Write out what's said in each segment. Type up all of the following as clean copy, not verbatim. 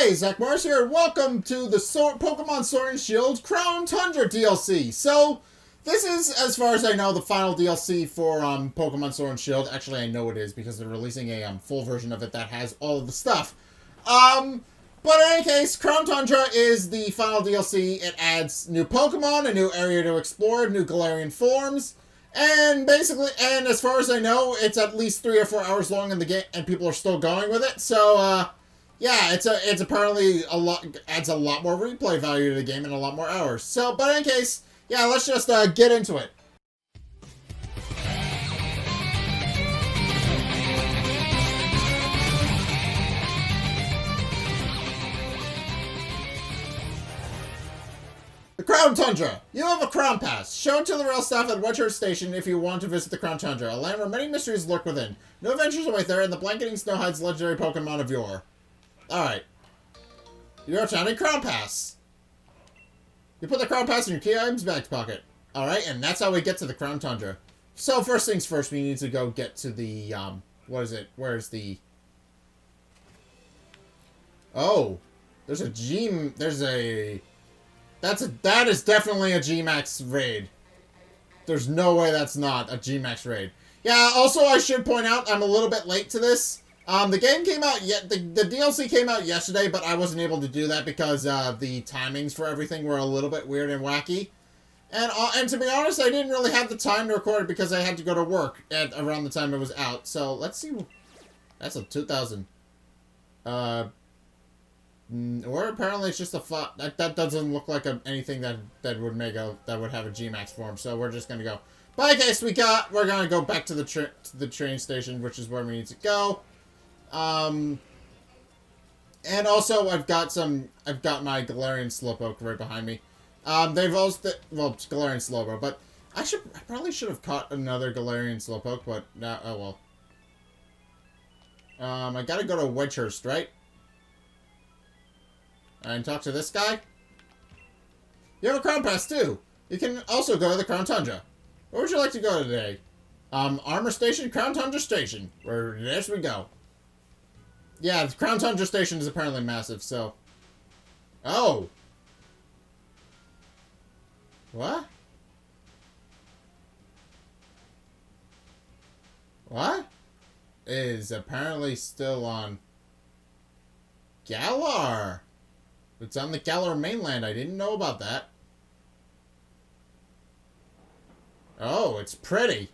Hey, Zack here. Welcome to the Pokemon Sword and Shield Crown Tundra DLC. So, this is, as far as I know, the final DLC for Pokemon Sword and Shield. Actually, I know it is because they're releasing a full version of it that has all of the stuff. But in any case, Crown Tundra is the final DLC. It adds new Pokemon, a new area to explore, new Galarian forms, and basically, and as far as I know, it's at least 3 or 4 hours long in the game, and people are still going with it. So, yeah, it's apparently adds a lot more replay value to the game and a lot more hours. So, but in any case, yeah, let's just get into it. The Crown Tundra. You have a Crown Pass. Show it to the rail staff at Wedgehurst Station if you want to visit the Crown Tundra, a land where many mysteries lurk within. No adventures await there, and the blanketing snow hides legendary Pokemon of yore. Alright. You're a Crown Pass. You put the Crown Pass in your key items back pocket. Alright, and that's how we get to the Crown Tundra. So, first things first, we need to go get to the, what is it? Where's the... Oh. That is definitely a G-Max raid. There's no way that's not a G-Max raid. Yeah, also I should point out, I'm a little bit late to this. The game came out the DLC came out yesterday, but I wasn't able to do that because the timings for everything were a little bit weird and wacky. And to be honest, I didn't really have the time to record it because I had to go to work around the time it was out. So let's see. That's a 2000. Or apparently it's just a that doesn't look like anything that would have a G-Max form. So we're just gonna go. But in case we're gonna go back to the train station, which is where we need to go. And also I've got my Galarian Slowpoke right behind me. Galarian Slowbro, but I probably should have caught another Galarian Slowpoke, but oh well. I gotta go to Wedgehurst, right? And talk to this guy. You have a Crown Pass too. You can also go to the Crown Tundra. Where would you like to go today? Armor Station, Crown Tundra Station. There we go. Yeah, the Crown Tundra Station is apparently massive, so... Oh! What? What? Is apparently still on... Galar! It's on the Galar mainland. I didn't know about that. Oh, it's pretty.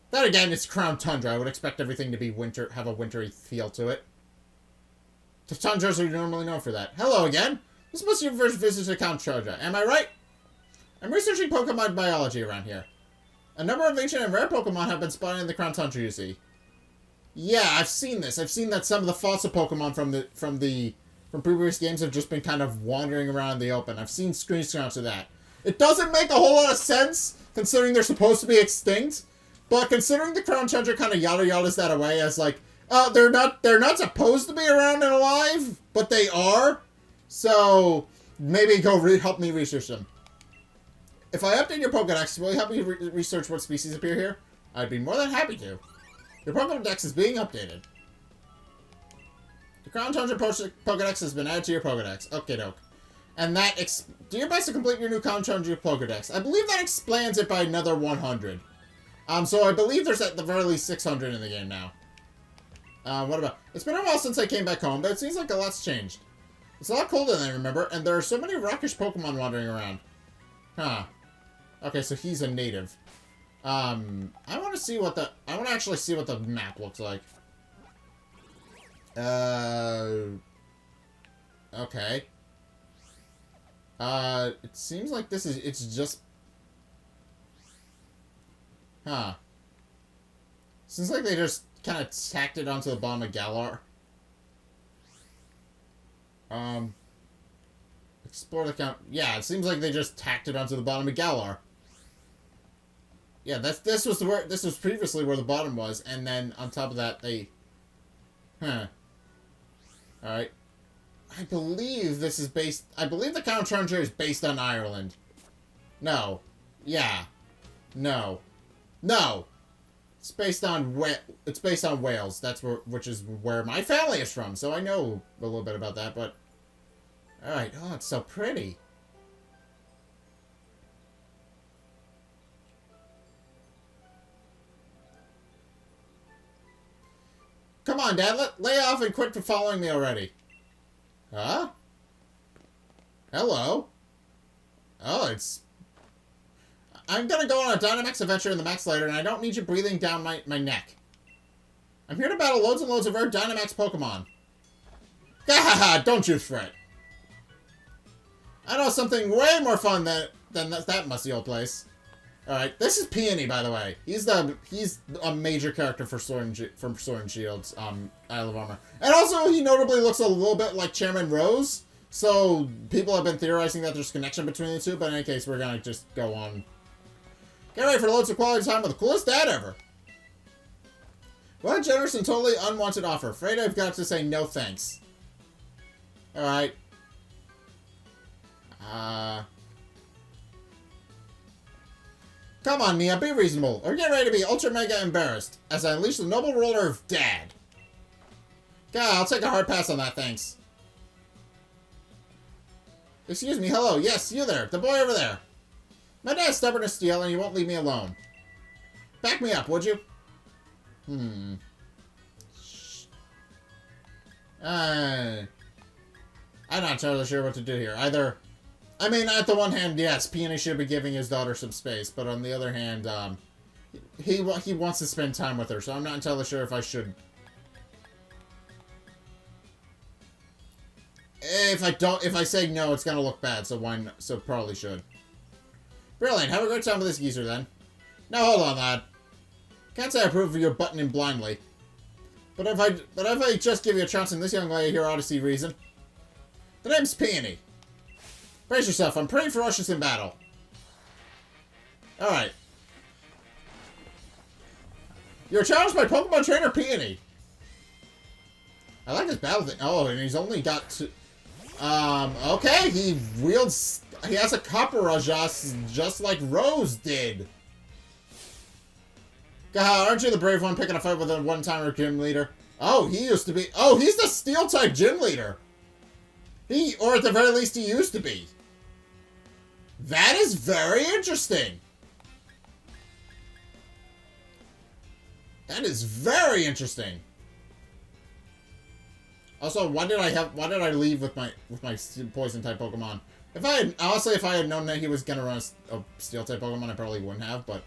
Then again, it's Crown Tundra. I would expect everything to be have a wintry feel to it. The Tundras are normally known for that. Hello again. This must be your first visit to Crown Tundra. Am I right? I'm researching Pokemon biology around here. A number of ancient and rare Pokemon have been spotted in the Crown Tundra, you see. Yeah, I've seen this. I've seen that some of the fossil Pokemon from previous games have just been kind of wandering around in the open. I've seen screenshots of that. It doesn't make a whole lot of sense, considering they're supposed to be extinct. But considering the Crown Tundra kind of yada-yadas that away as like, they're not supposed to be around and alive, but they are. So, maybe go help me research them. If I update your Pokédex, will you help me research what species appear here? I'd be more than happy to. Your Pokédex is being updated. The Crown Tundra Pokédex has been added to your Pokédex. Okay, doke. And do your best to complete your new Crown Tundra Pokédex. I believe that expands it by another 100. So I believe there's at the very least 600 in the game now. What about... It's been a while since I came back home, but it seems like a lot's changed. It's a lot colder than I remember, and there are so many rockish Pokemon wandering around. Huh. Okay, so he's a native. I want to actually see what the map looks like. Okay. It seems like it's just... Huh. Seems like they just kind of tacked it onto the bottom of Galar. Explore the count. Yeah, it seems like they just tacked it onto the bottom of Galar. Yeah, this was previously where the bottom was, and then on top of that they... Huh. Alright. I believe the Crown Tundra is based on Ireland. No. Yeah. No. No. It's based on Wales. Which is where my family is from. So I know a little bit about that. But all right. Oh, it's so pretty. Come on, Dad. Lay off and quit following me already. Huh? Hello. Oh, it's... I'm gonna go on a Dynamax Adventure in the Max later, and I don't need you breathing down my neck. I'm here to battle loads and loads of rare Dynamax Pokemon. Gahaha! Don't you fret. I know something way more fun than that musty old place. Alright, this is Peony, by the way. He's a major character for from Sword and Shield's Isle of Armor. And also, he notably looks a little bit like Chairman Rose. So, people have been theorizing that there's a connection between the two, but in any case, we're gonna just go on. Get ready for loads of quality time with the coolest dad ever. What a generous and totally unwanted offer. Afraid I've got to say no thanks. Alright. Come on, Mia, be reasonable, or get ready to be ultra mega embarrassed, as I unleash the noble ruler of Dad. God, I'll take a hard pass on that, thanks. Excuse me, hello, yes, you there, the boy over there. My dad's stubborn as steel, and he won't leave me alone. Back me up, would you? I'm not entirely sure what to do here. I mean, at the one hand, yes, Peony should be giving his daughter some space, but on the other hand, he wants to spend time with her, so I'm not entirely sure if I should. If I say no, it's gonna look bad, so so probably should. Brilliant, have a great time with this geezer then. Now hold on, lad. Can't say I approve of your buttoning blindly. But if I just give you a chance in this young lady here ought to see reason. The name's Peony. Brace yourself, I'm pretty ferocious in battle. Alright. You're challenged by Pokemon Trainer Peony. I like his battle thing. Oh, and he's only got two... okay, he has a Copperajah just like Rose did. God, aren't you the brave one picking a fight with a one-timer gym leader? Oh, he used to be... Oh, he's the Steel-type gym leader. Or at the very least, he used to be. That is very interesting. That is very interesting. Also, why did I leave with my poison type Pokemon? If I had known that he was gonna run a steel type Pokemon, I probably wouldn't have, but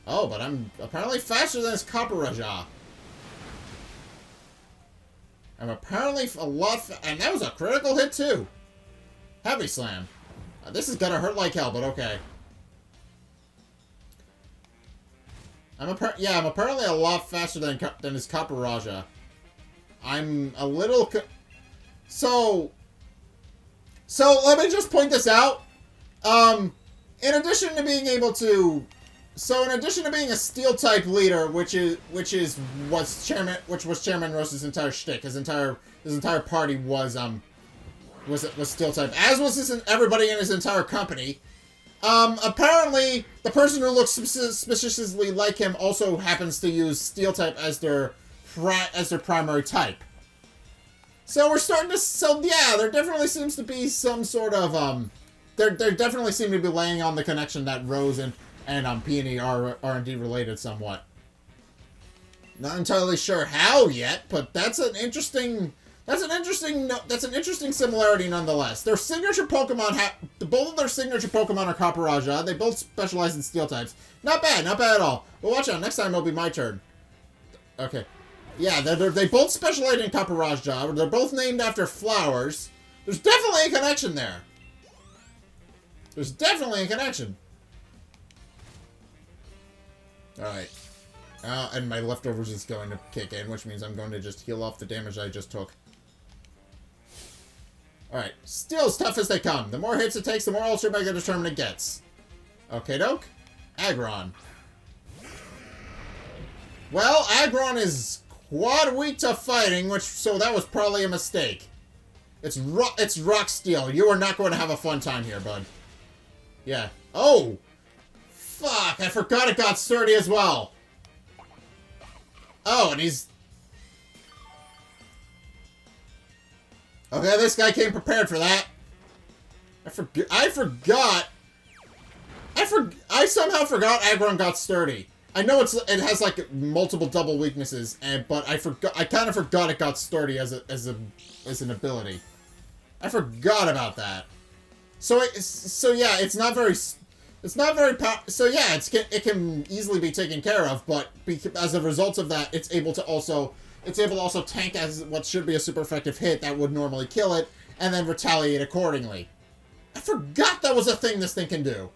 I'm apparently faster than his Copperajah. I'm apparently a lot and that was a critical hit too. Heavy Slam. This is gonna hurt like hell, but okay. I'm apparently a lot faster than his Copperajah. I'm a little... So let me just point this out. In addition to being able to... So in addition to being a steel-type leader, which was Chairman Rose's entire shtick, his entire party was steel-type, as was everybody in his entire company. Apparently, the person who looks suspiciously like him also happens to use steel-type as their primary type. So we're starting to... So yeah, there definitely seems to be some sort of, There definitely seem to be laying on the connection that Rose and Peony are indeed related somewhat. Not entirely sure how yet, but that's an interesting similarity nonetheless. Their signature Pokemon both of their signature Pokemon are Copperajah. They both specialize in steel types. Not bad at all. But watch out, next time it'll be my turn. Okay. Yeah, they both specialize in Copperajah. They're both named after flowers. There's definitely a connection there. There's definitely a connection. Alright. And my leftovers is going to kick in, which means I'm going to just heal off the damage I just took. Alright. Steel's tough as they come. The more hits it takes, the more Ultra Mega Determined it gets. Okay, doke. Aggron. Well, Aggron is quad weak to fighting, so that was probably a mistake. It's Rock Steel. You are not going to have a fun time here, bud. Yeah. Oh! Fuck, I forgot it got sturdy as well. Oh, and he's... Okay, this guy came prepared for that. I forgot. I somehow forgot Aggron got sturdy. I know it has like multiple double weaknesses, but I kind of forgot it got sturdy as an ability. I forgot about that. So yeah, it's not very so yeah, it can easily be taken care of, but as a result of that, it's able to also tank as what should be a super effective hit that would normally kill it, and then retaliate accordingly. I forgot that was a thing this thing can do.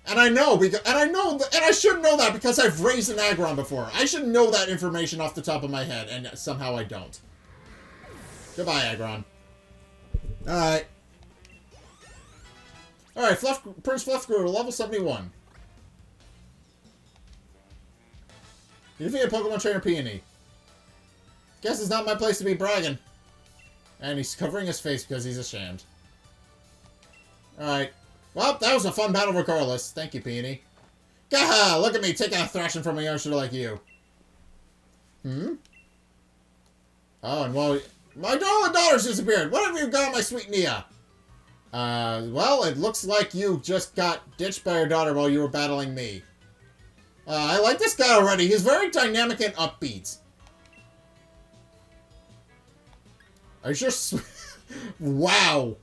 And I know, and I should know that because I've raised an Aggron before. I should know that information off the top of my head, and somehow I don't. Goodbye, Aggron. Alright. Alright, Prince Fluff grew to level 71. You defeated Pokemon Trainer Peony. Guess it's not my place to be bragging. And he's covering his face because he's ashamed. Alright. Well, that was a fun battle regardless. Thank you, Peony. Gaha! Look at me taking a thrashing from a youngster like you. Hmm? Oh, and well, my darling daughter's disappeared. What have you got, my sweet Nia? Well, it looks like you just got ditched by your daughter while you were battling me. I like this guy already. He's very dynamic and upbeat. Are you sure? Wow.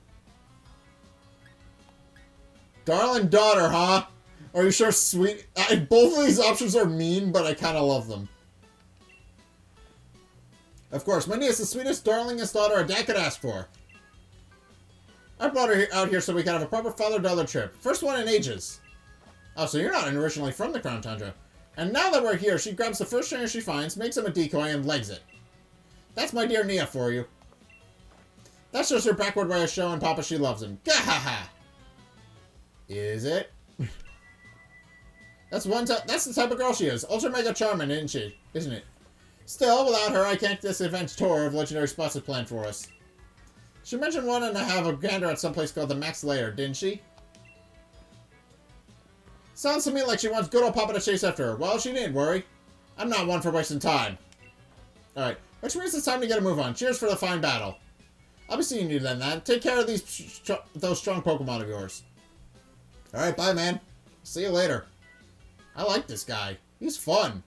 Darling daughter, huh? Are you sure sweet? Both of these options are mean, but I kind of love them. Of course, my niece is the sweetest, darlingest daughter a dad could ask for. I brought her out here so we can have a proper father-daughter trip. First one in ages. Oh, so you're not originally from the Crown Tundra. And now that we're here, she grabs the first trainer she finds, makes him a decoy, and legs it. That's my dear Nia for you. That's just her backward way of showing Papa she loves him. Gahaha! Is it? That's the type of girl she is. Ultra mega charming, isn't it? Still, without her, I can't this adventure tour of legendary spots is planned for us. She mentioned wanting to have a gander at some place called the Max Lair, didn't she? Sounds to me like she wants good old Papa to chase after her. Well, she needn't worry. I'm not one for wasting time. Alright, which means it's time to get a move on. Cheers for the fine battle. I'll be seeing you then, man. Take care of those strong Pokemon of yours. Alright, bye, man. See you later. I like this guy. He's fun.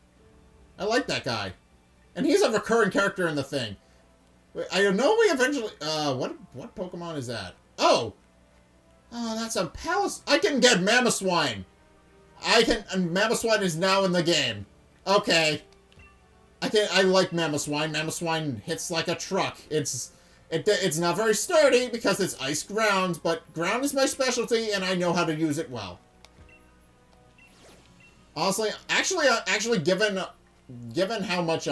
I like that guy. And he's a recurring character in the thing. I know we eventually... what Pokemon is that? Oh! Oh, that's a Palace... I can get Mamoswine! And Mamoswine is now in the game. Okay. I like Mamoswine. Mamoswine hits like a truck. It's not very sturdy because it's ice ground, but ground is my specialty and I know how to use it well. Honestly, actually given how much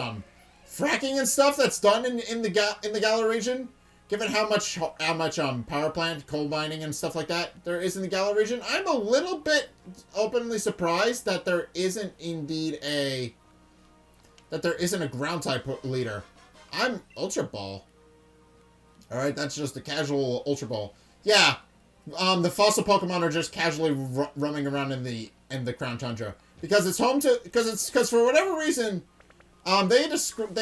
fracking and stuff that's done in the Galar region, given how much power plant, coal mining and stuff like that there is in the Galar region, I'm a little bit openly surprised that there isn't a ground type leader. I'm Ultra Ball. Alright, that's just a casual Ultra Ball. Yeah, the fossil Pokemon are just casually roaming around in the Crown Tundra. Because it's home to... Because for whatever reason... They described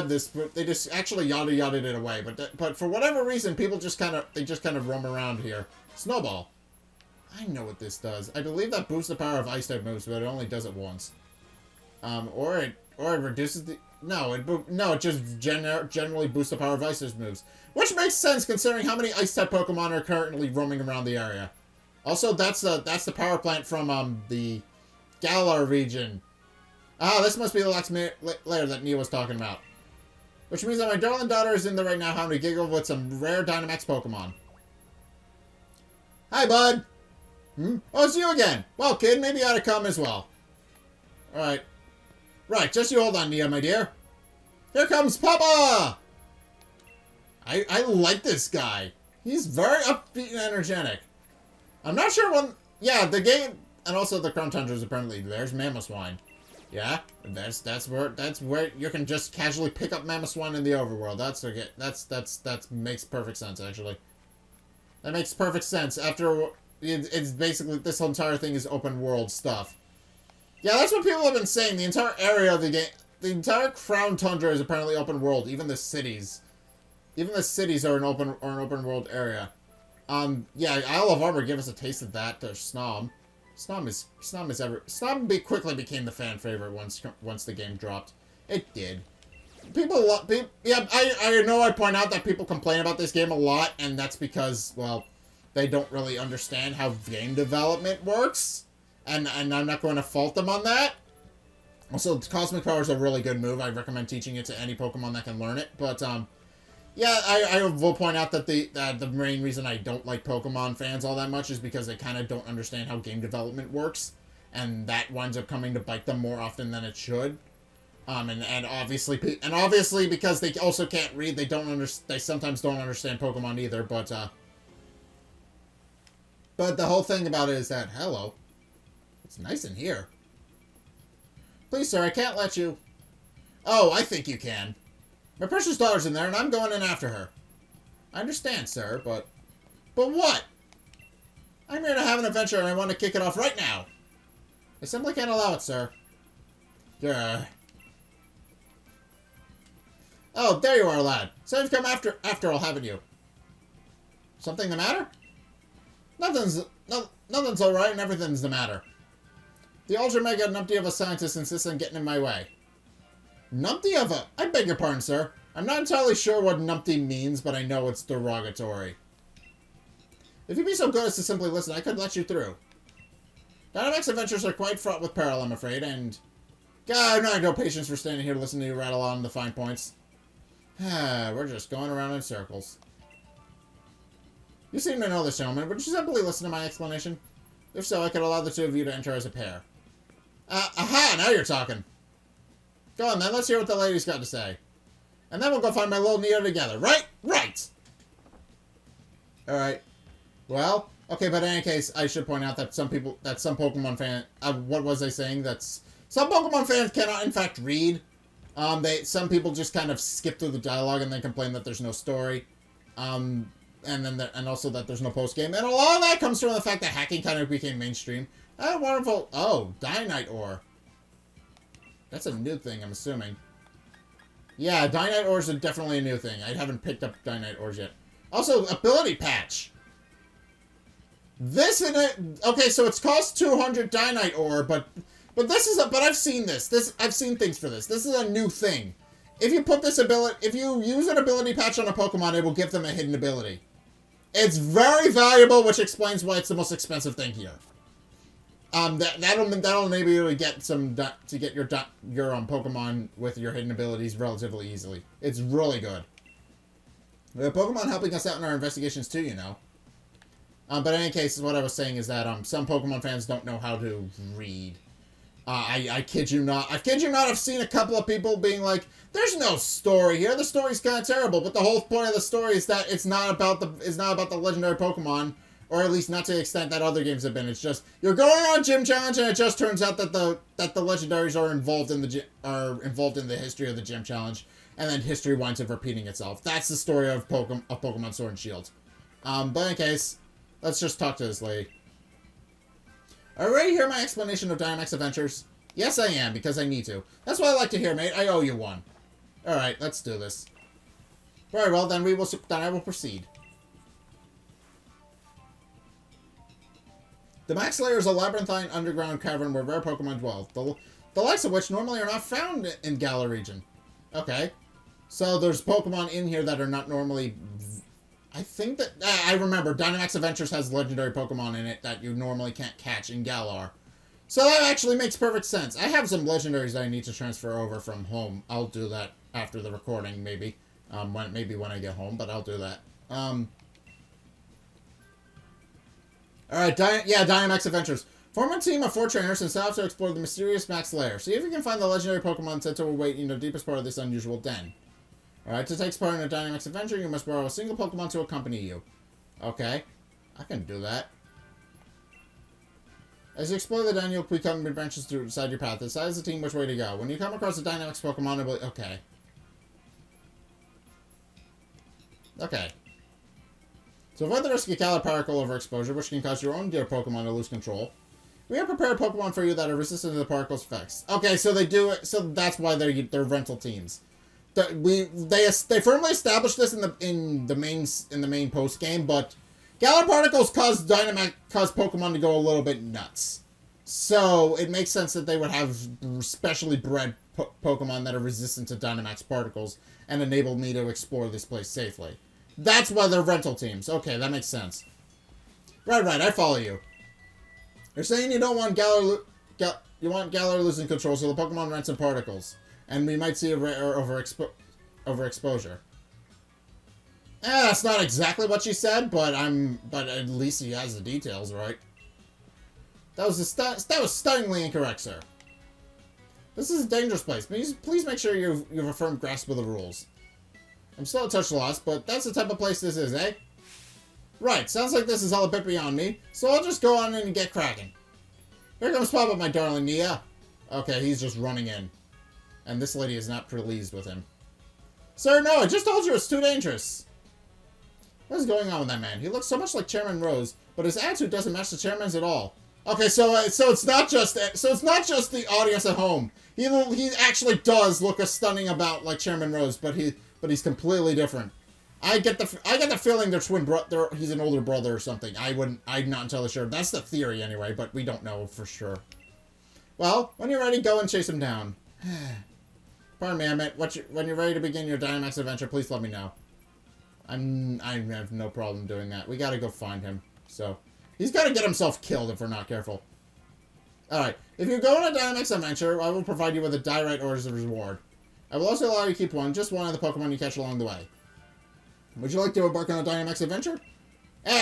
this, but they just actually yada-yada'd it away. But for whatever reason, people just kind of roam around here. Snowball. I know what this does. I believe that boosts the power of Ice-type moves, but it only does it once. Or it reduces the... No, it just generally boosts the power of Ice-type moves. Which makes sense considering how many Ice-type Pokemon are currently roaming around the area. Also, that's the power plant from, the Galar region. Ah, this must be the last layer that Nia was talking about. Which means that my darling daughter is in there right now having to giggle with some rare Dynamax Pokemon. Hi, bud! Hmm? Oh, it's you again! Well, kid, maybe you ought to come as well. Alright. Right, just you hold on, Nia, my dear. Here comes Papa! I like this guy. He's very upbeat and energetic. I'm not sure when... Yeah, the game... And also the Crown Tundra is apparently... There's Mamoswine. Yeah, that's where you can just casually pick up Mamoswine in the overworld. That makes perfect sense, actually. That makes perfect sense. After... It's basically... This whole entire thing is open world stuff. Yeah, that's what people have been saying. The entire area of the game, the entire Crown Tundra is apparently open world. Even the cities. Even the cities are an open world area. Yeah, Isle of Armor gave us a taste of that. There's Snom. Snom quickly became the fan favorite once the game dropped. It did. Yeah, I know I point out that people complain about this game a lot, and that's because, well, they don't really understand how game development works, and I'm not going to fault them on that. Also, Cosmic Power is a really good move. I recommend teaching it to any Pokemon that can learn it, but, yeah, I will point out that the main reason I don't like Pokemon fans all that much is because they kind of don't understand how game development works, and that winds up coming to bite them more often than it should. And obviously because they also can't read, they sometimes don't understand Pokemon either, but the whole thing about it is that, hello, it's nice in here. Please, sir, I can't let you. Oh, I think you can. My precious daughter's in there, and I'm going in after her. I understand, sir, but what? I'm here to have an adventure, and I want to kick it off right now. I simply can't allow it, sir. Yeah. Oh, there you are, lad. So you've come after all, haven't you? Something the matter? Nothing's alright and everything's the matter. The Ultra Mega Numpty of a scientist insists on getting in my way. Numpty of a... I beg your pardon, sir. I'm not entirely sure what numpty means, but I know it's derogatory. If you'd be so good as to simply listen, I could let you through. Dynamax adventures are quite fraught with peril, I'm afraid, and... God, I've no patience for standing here to listen to you rattle on the fine points. We're just going around in circles. You seem to know this, gentleman. Would you simply listen to my explanation? If so, I could allow the two of you to enter as a pair. Aha! Now you're talking. Go on, then. Let's hear what the lady's got to say. And then we'll go find my little Neo together. Right? Right! Alright. Well, okay, but in any case, I should point out that some Pokemon fans... what was I saying? Some Pokemon fans cannot, in fact, read. Some people just kind of skip through the dialogue and then complain that there's no story. And also that there's no post-game. And a lot of that comes from the fact that hacking kind of became mainstream. Wonderful. Oh, Dynite Ore. That's a new thing, I'm assuming. Yeah, Dynite Ores are definitely a new thing. I haven't picked up Dynite Ores yet. Also, Ability Patch. This in it... Okay, so it's cost 200 Dynite Ore, but this is but I've seen this. I've seen things for this. This is a new thing. If you use an ability patch on a Pokemon, it will give them a hidden ability. It's very valuable, which explains why it's the most expensive thing here. That'll enable you to get your Pokemon with your hidden abilities relatively easily. It's really good. We have Pokemon helping us out in our investigations too, you know. But in any case, what I was saying is that some Pokemon fans don't know how to read. I kid you not. I've seen a couple of people being like, "There's no story here. The story's kind of terrible." But the whole point of the story is that it's not about the legendary Pokemon, or at least not to the extent that other games have been. It's just you're going on a gym challenge, and it just turns out that the legendaries are involved in the history of the gym challenge, and then history winds up repeating itself. That's the story of Pokemon Sword and Shield. But in any case, let's just talk to this lady. Are you ready to hear my explanation of Dynamax Adventures? Yes, I am, because I need to. That's what I like to hear, mate. I owe you one. Alright, let's do this. Very well, then I will proceed. The Max Lair is a labyrinthine underground cavern where rare Pokemon dwell, the likes of which normally are not found in Galar region. Okay. So there's Pokemon in here that are not normally... I think that... I remember, Dynamax Adventures has legendary Pokemon in it that you normally can't catch in Galar. So that actually makes perfect sense. I have some legendaries that I need to transfer over from home. I'll do that after the recording, maybe. Maybe when I get home, but I'll do that. Alright, Dynamax Adventures. Form a team of 4 trainers and set out to explore the mysterious Max Lair. See if you can find the legendary Pokemon said to await in the deepest part of this unusual den. Alright, to take part in a Dynamax adventure, you must borrow a single Pokemon to accompany you. Okay, I can do that. As you explore the den, you'll become adventures to decide your path. Decide as a team which way to go. When you come across a Dynamax Pokemon, it will... Okay. Okay. To avoid the risk of Galar Powerful overexposure, which can cause your own dear Pokemon to lose control, We have prepared Pokemon for you that are resistant to the particle's effects. Okay, so they do it. So that's why they're rental teams. They firmly established this in the main post game, but Galar particles cause Pokemon to go a little bit nuts. So it makes sense that they would have specially bred Pokemon that are resistant to Dynamax particles and enable me to explore this place safely. That's why they're rental teams. Okay, that makes sense. Right, I follow you. You're saying you don't want Galar, you want Galar losing control, so the Pokemon rent some particles, and we might see a rare overexposure. That's not exactly what she said, but at least he has the details right. That was stunningly incorrect, sir. This is a dangerous place. Please make sure you have a firm grasp of the rules. I'm still a touch lost, but that's the type of place this is, eh? Right, sounds like this is all a bit beyond me, so I'll just go on in and get cracking. Here comes Papa, my darling Nia. Okay, he's just running in. And this lady is not pleased with him. Sir, no, I just told you it's too dangerous. What is going on with that man? He looks so much like Chairman Rose, but his attitude doesn't match the chairman's at all. Okay, so it's not just the audience at home. He actually does look a stunning about like Chairman Rose, but he's completely different. I get the feeling they're twin brother. He's an older brother or something. I'm not entirely sure. That's the theory anyway, but we don't know for sure. Well, when you're ready, go and chase him down. Pardon me, I meant when you're ready to begin your Dynamax adventure, please let me know. I have no problem doing that. We gotta go find him. So he's gotta get himself killed if we're not careful. Alright, if you go on a Dynamax adventure, I will provide you with a Diorite or as a reward. I will also allow you to keep just one of the Pokemon you catch along the way. Would you like to embark on a Dynamax adventure?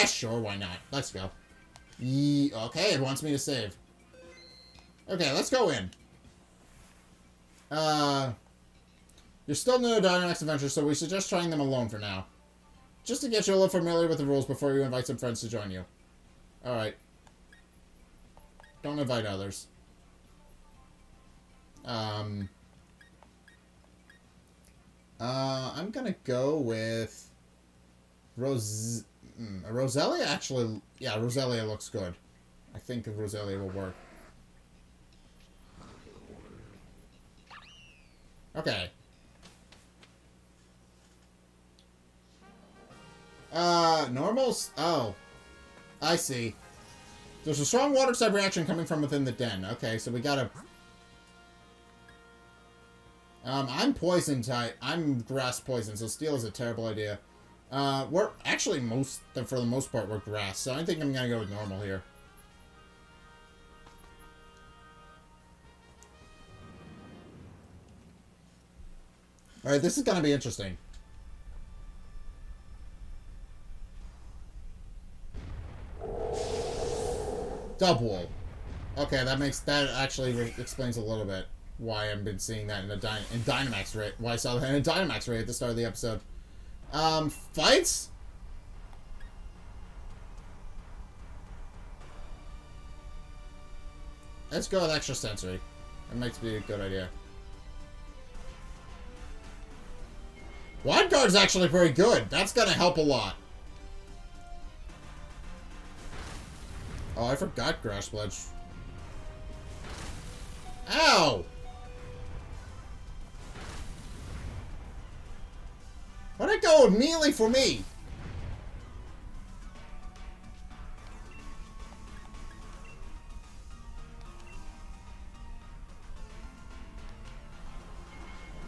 Sure, why not? Let's go. Okay, it wants me to save. Okay, let's go in. You're still new to Dynamax Adventure, so we suggest trying them alone for now. Just to get you a little familiar with the rules before you invite some friends to join you. Alright. Don't invite others. I'm gonna go with Roselia, actually. Yeah, Roselia looks good. I think Roselia will work. Okay. Normals? Oh. I see. There's a strong water type reaction coming from within the den. Okay, so we gotta... I'm poison type. I'm grass poison, so steel is a terrible idea. We're actually for the most part, we're grass, so I think I'm gonna go with normal here. Alright, this is gonna be interesting. Double. Okay, that actually explains a little bit why I've been seeing that in Dynamax rate. Why I saw that in Dynamax rate at the start of the episode. Fights? Let's go with extra sensory. That makes me a good idea. Wild Guard's actually very good. That's gonna help a lot. Oh, I forgot Grass Pledge. Ow! Why'd it go immediately for me?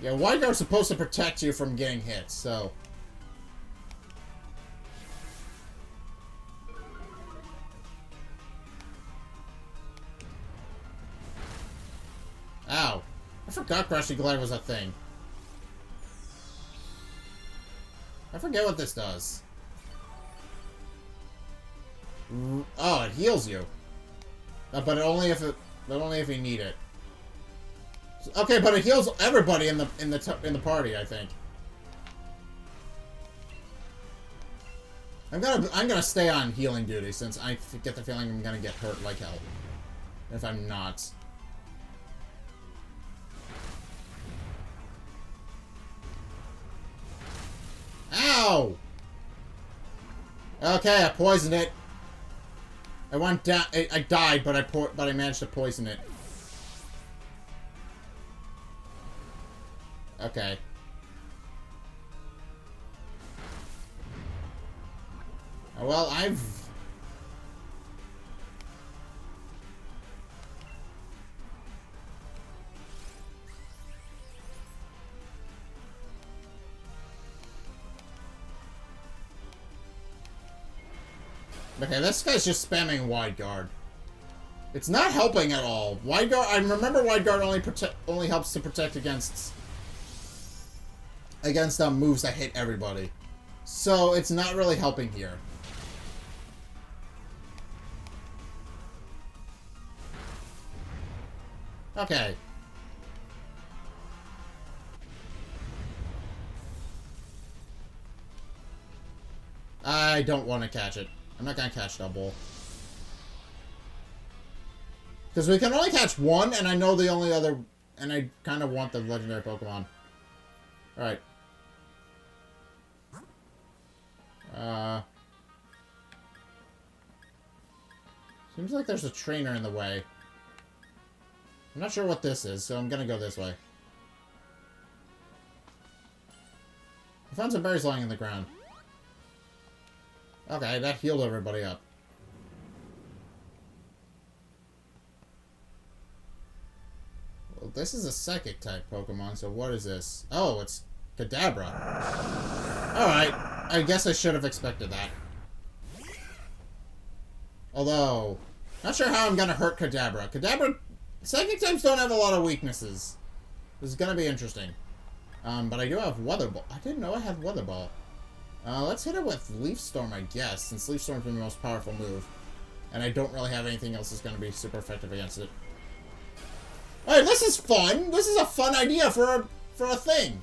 Yeah, Wild Guard's supposed to protect you from getting hit, so... Ow. I forgot Crashing Glide was a thing. I forget what this does. Oh, it heals you. But only if you need it. Okay, but it heals everybody in the party, I think. I'm gonna stay on healing duty since I get the feeling I'm gonna get hurt like hell. If I'm not. Ow! Okay, I poisoned it. I went down. I died, but I managed to poison it. Okay. Well, I've... Okay, this guy's just spamming Wide Guard. It's not helping at all. Wide Guard... I remember Wide Guard only helps to protect against moves that hit everybody. So, it's not really helping here. Okay. I don't want to catch it. I'm not going to catch double. Because we can only catch one, and I know the only other... And I kind of want the legendary Pokemon. Alright. Seems like there's a trainer in the way. I'm not sure what this is, so I'm gonna go this way. I found some berries lying in the ground. Okay, that healed everybody up. Well, this is a psychic type Pokemon, so what is this? Oh, it's Kadabra. Alright, I guess I should have expected that. Although, not sure how I'm gonna hurt Kadabra. Psychic types don't have a lot of weaknesses. This is gonna be interesting. But I do have Weather Ball. I didn't know I had Weather Ball. Let's hit it with Leaf Storm, I guess, since Leaf Storm's been the most powerful move. And I don't really have anything else that's gonna be super effective against it. Alright, this is fun! This is a fun idea for a thing!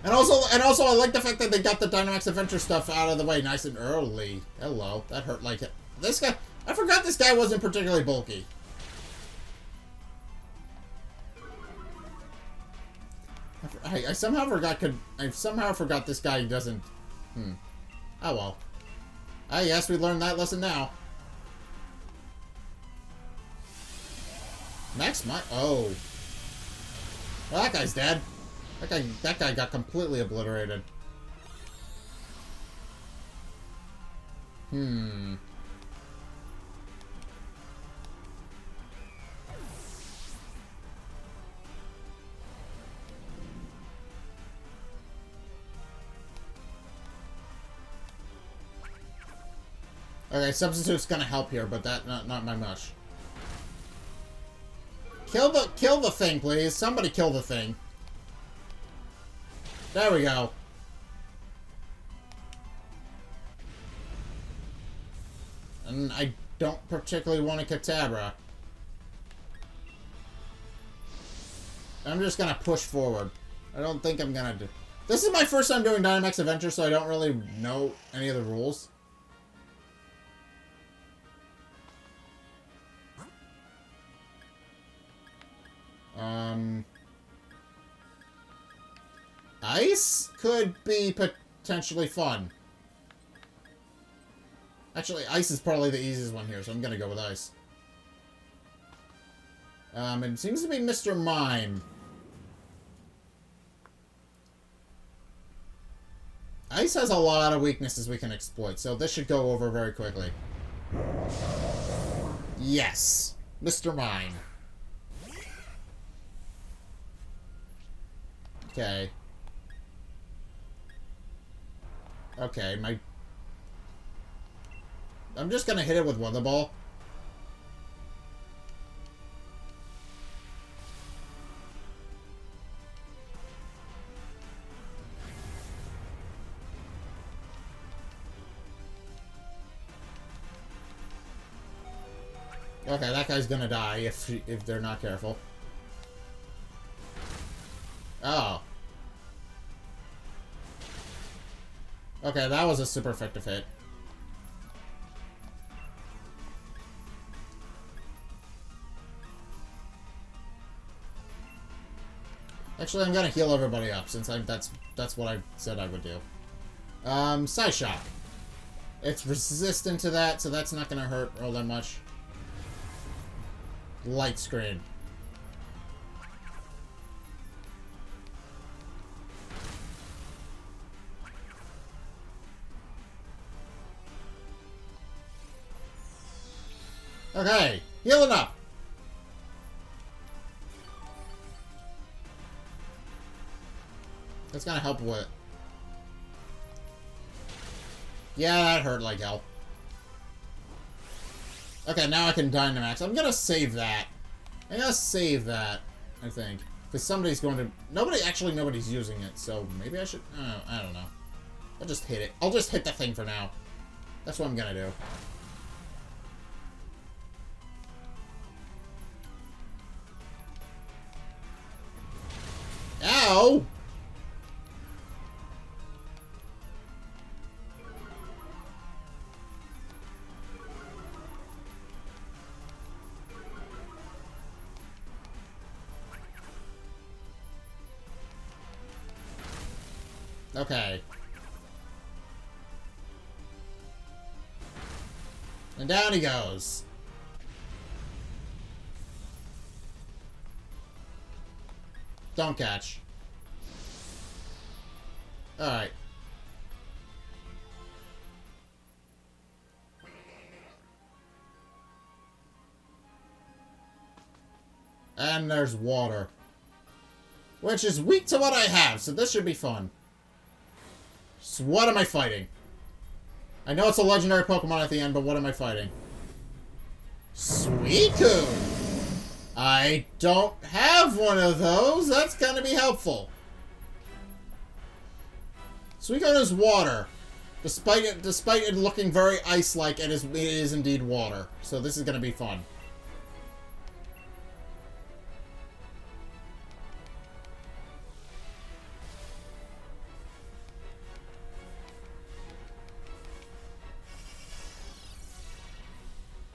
And also, I like the fact that they got the Dynamax Adventure stuff out of the way nice and early. Hello. That hurt like it. This guy... I forgot this guy wasn't particularly bulky. I somehow forgot this guy doesn't... Oh well. I guess we learned that lesson now. Oh. Well, that guy's dead. That guy got completely obliterated. Okay, Substitute's gonna help here, but not by much. Kill the thing, please. Somebody kill the thing. There we go. And I don't particularly want a Kadabra. I'm just gonna push forward. I don't think I'm gonna do... This is my first time doing Dynamax Adventure, so I don't really know any of the rules. Ice could be potentially fun. Actually, ice is probably the easiest one here, so I'm gonna go with ice. It seems to be Mr. Mime. Ice has a lot of weaknesses we can exploit, so this should go over very quickly. Yes! Mr. Mime. Okay. Okay, I'm just gonna hit it with Weather Ball. Okay, that guy's gonna die if they're not careful. Oh. Okay, that was a super effective hit. Actually, I'm gonna heal everybody up since that's what I said I would do. Psyshock. It's resistant to that, so that's not gonna hurt all that much. Light screen. Okay, healing up. That's gonna help with. Yeah, that hurt like hell. Okay, now I can Dynamax. I'm gonna save that. I gotta save that, I think. Because somebody's going to... Nobody's using it, so maybe I should... I don't know. I'll just hit it. I'll just hit the thing for now. That's what I'm gonna do. Ow! Okay. And down he goes. Don't catch. Alright. And there's water. Which is weak to what I have, so this should be fun. So what am I fighting? I know it's a legendary Pokemon at the end, but what am I fighting? Suicune! I don't have one of those. That's gonna be helpful. Suicune is water. Despite it looking very ice-like, it is indeed water. So this is gonna be fun.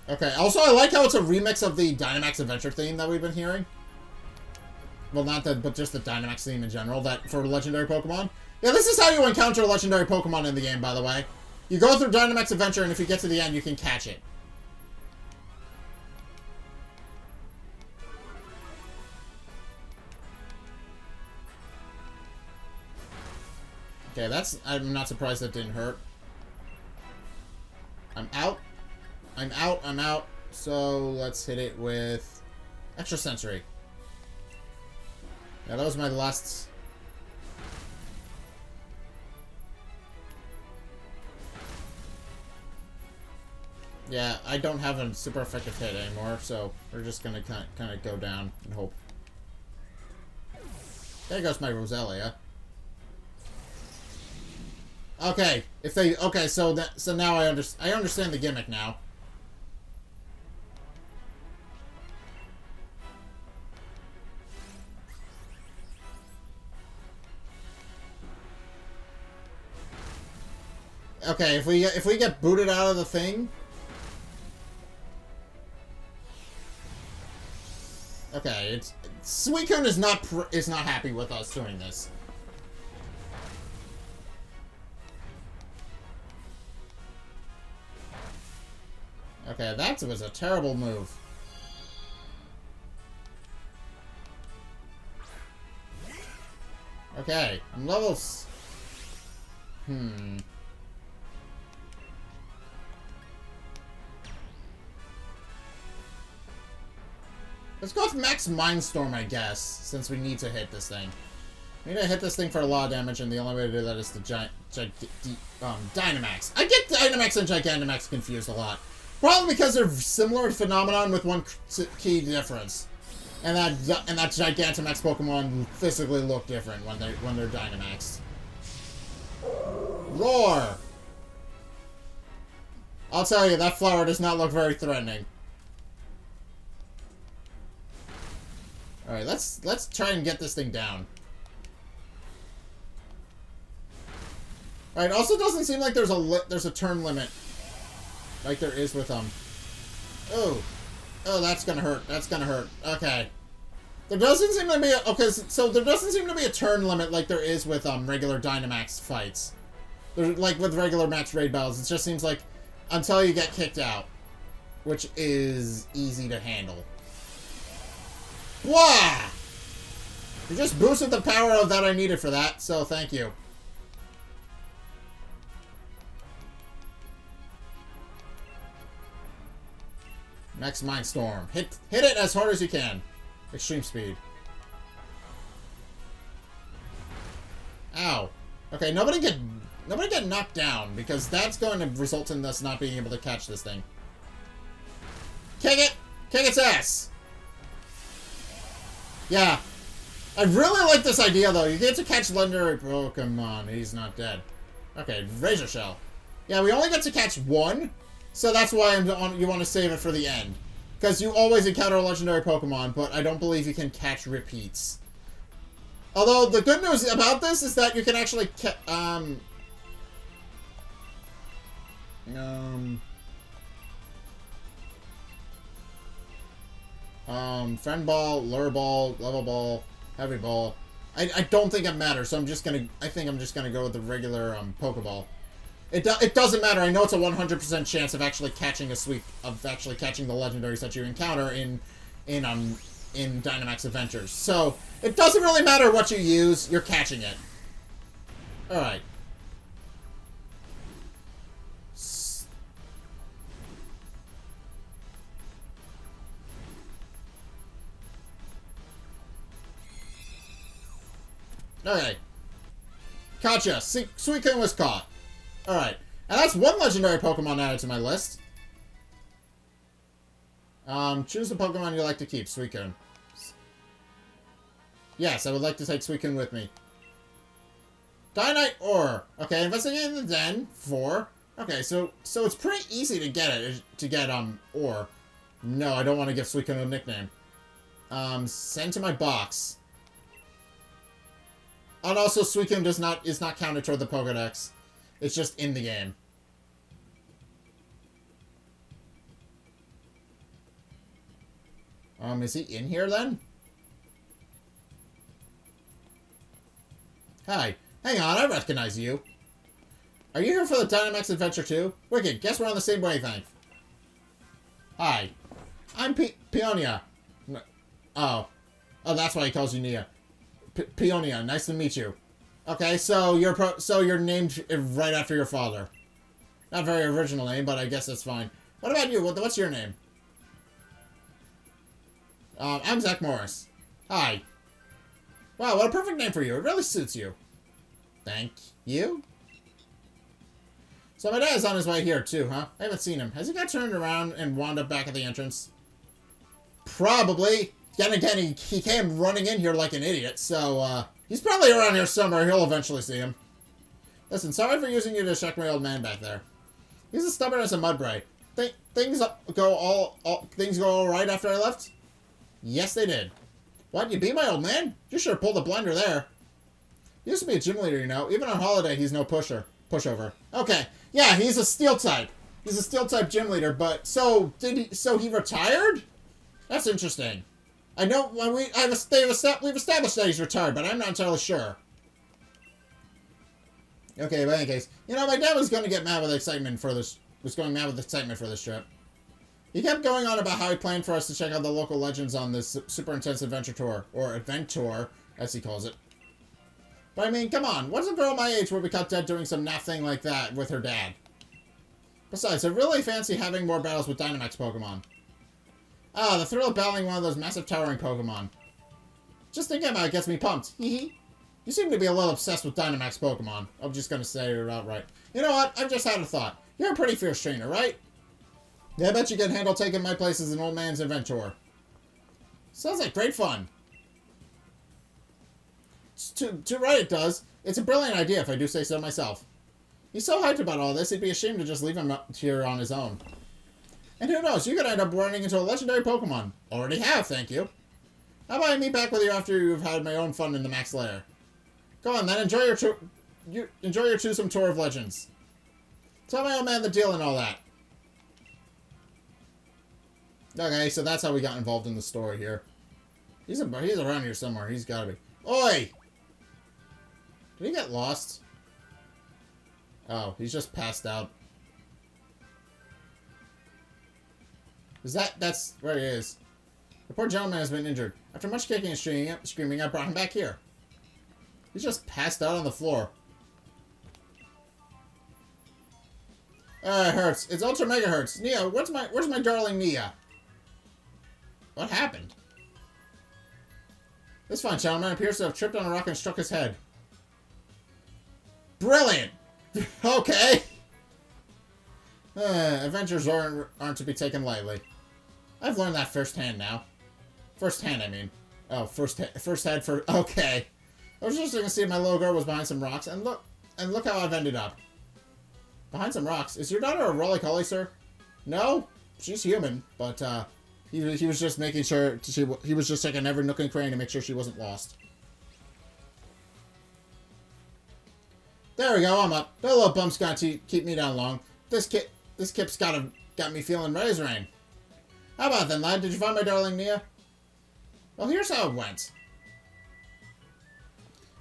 Okay, also I like how it's a remix of the Dynamax Adventure theme that we've been hearing. Well, not that, but just the Dynamax theme in general, that for legendary Pokemon. Yeah, this is how you encounter a legendary Pokemon in the game, by the way. You go through Dynamax Adventure, and if you get to the end, you can catch it. Okay, I'm not surprised that didn't hurt. I'm out. I'm out. So, let's hit it with Extra Sensory. Yeah, that was my last... Yeah, I don't have a super effective hit anymore, so we're just gonna kind of go down and hope. There goes my Roselia. Okay, so now I understand the gimmick now. Okay, if we get booted out of the thing. Okay, Suicune is not happy with us doing this. Okay, that was a terrible move. Okay, I'm levels. Let's go with Max Mindstorm, I guess, since we need to hit this thing. We need to hit this thing for a lot of damage, and the only way to do that is to Dynamax. I get Dynamax and Gigantamax confused a lot. Probably because they're similar phenomenon with one key difference. And that Gigantamax Pokemon physically look different when they're Dynamaxed. Roar! I'll tell you, that flower does not look very threatening. Alright, let's try and get this thing down. Alright, also doesn't seem like there's a turn limit. Like there is with, Oh, that's gonna hurt. That's gonna hurt. Okay. There doesn't seem to be so there doesn't seem to be a turn limit like there is with, regular Dynamax fights. Like with regular match raid battles, it just seems like until you get kicked out, which is easy to handle. Wah! You just boosted the power of that I needed for that, so thank you. Next Mind Storm. Hit it as hard as you can. Extreme speed. Ow. Okay, nobody get knocked down, because that's going to result in us not being able to catch this thing. Kick it! Kick its ass! Yeah. I really like this idea, though. You get to catch legendary Pokemon. He's not dead. Okay, Razor Shell. Yeah, we only get to catch one, so that's why you want to save it for the end. Because you always encounter a legendary Pokemon, but I don't believe you can catch repeats. Although, the good news about this is that you can actually Friend Ball, Lure Ball, Level Ball, Heavy Ball. I don't think it matters, so I think I'm just gonna go with the regular, Pokeball. It doesn't matter. I know it's a 100% chance of actually catching the legendaries that you encounter in Dynamax Adventures. So, it doesn't really matter what you use, you're catching it. Alright. Okay. Gotcha. Suicune was caught. Alright. And that's one legendary Pokemon added to my list. Choose the Pokemon you like to keep. Suicune. Yes, I would like to take Suicune with me. Dynamite Ore. Okay, investigate the den. 4. Okay, so it's pretty easy to get Ore. No, I don't want to give Suicune a nickname. Send to my box. And also, Suicune is not counted toward the Pokédex. It's just in the game. Is he in here then? Hi. Hang on, I recognize you. Are you here for the Dynamax Adventure too? Wicked, guess we're on the same wavelength. Hi. I'm Peony. Oh, that's why he calls you Nia. Peony, nice to meet you. Okay, so you're named right after your father. Not a very original name, but I guess that's fine. What about you? What's your name? I'm Zack Morris. Hi. Wow, what a perfect name for you. It really suits you. Thank you. So my dad is on his way here, too, huh? I haven't seen him. Has he got turned around and wound up back at the entrance? Probably. Then again, he came running in here like an idiot, so, he's probably around here somewhere. He'll eventually see him. Listen, sorry for using you to check my old man back there. He's as stubborn as a mudbray. Things go all right after I left? Yes, they did. What, you beat my old man? You sure pulled a blunder there. He used to be a gym leader, you know. Even on holiday, he's no pushover. Okay, yeah, he's a steel type. He's a steel type gym leader, but so he retired? That's interesting. I know we've established that he's retired, but I'm not entirely sure. Okay, but in any case, you know, my dad was going to get mad with excitement for this. Trip. He kept going on about how he planned for us to check out the local legends on this super intense adventure tour, or event tour, as he calls it. But I mean, come on, what's a girl my age would be caught dead doing some naff thing like that with her dad? Besides, I really fancy having more battles with Dynamax Pokemon. Ah, the thrill of battling one of those massive towering Pokemon. Just thinking about it gets me pumped. Hee. You seem to be a little obsessed with Dynamax Pokemon. I'm just gonna say it outright. You know what? I've just had a thought. You're a pretty fierce trainer, right? Yeah, I bet you can handle taking my place as an old man's inventor. Sounds like great fun. To right it does. It's a brilliant idea if I do say so myself. He's so hyped about all this, it'd be a shame to just leave him up here on his own. And who knows, you could end up running into a legendary Pokemon. Already have, thank you. How about I meet back with you after you've had my own fun in the Max Lair? Go on then, enjoy your twosome tour of legends. Tell my old man the deal and all that. Okay, so that's how we got involved in the story here. He's around here somewhere. He's gotta be. Oi! Did he get lost? Oh, he's just passed out. That's where he is. The poor gentleman has been injured. After much kicking and screaming, I brought him back here. He's just passed out on the floor. It hurts. It's ultra mega hurts. Nia, where's my darling Nia? What happened? This fine gentleman appears to have tripped on a rock and struck his head. Brilliant! Okay. Adventures aren't to be taken lightly. I've learned that firsthand now. Firsthand, I mean. Oh, firsthand. Okay. I was just going to see if my little girl was behind some rocks, and look how I've ended up. Behind some rocks. Is your daughter a roly-poly, sir? No, she's human, but he was just making sure he was just checking every nook and cranny to make sure she wasn't lost. There we go. I'm up. No little bump's gonna keep me down long. This kip's got me feeling ready as rain. How about then, lad? Did you find my darling Nia? Well, here's how it went.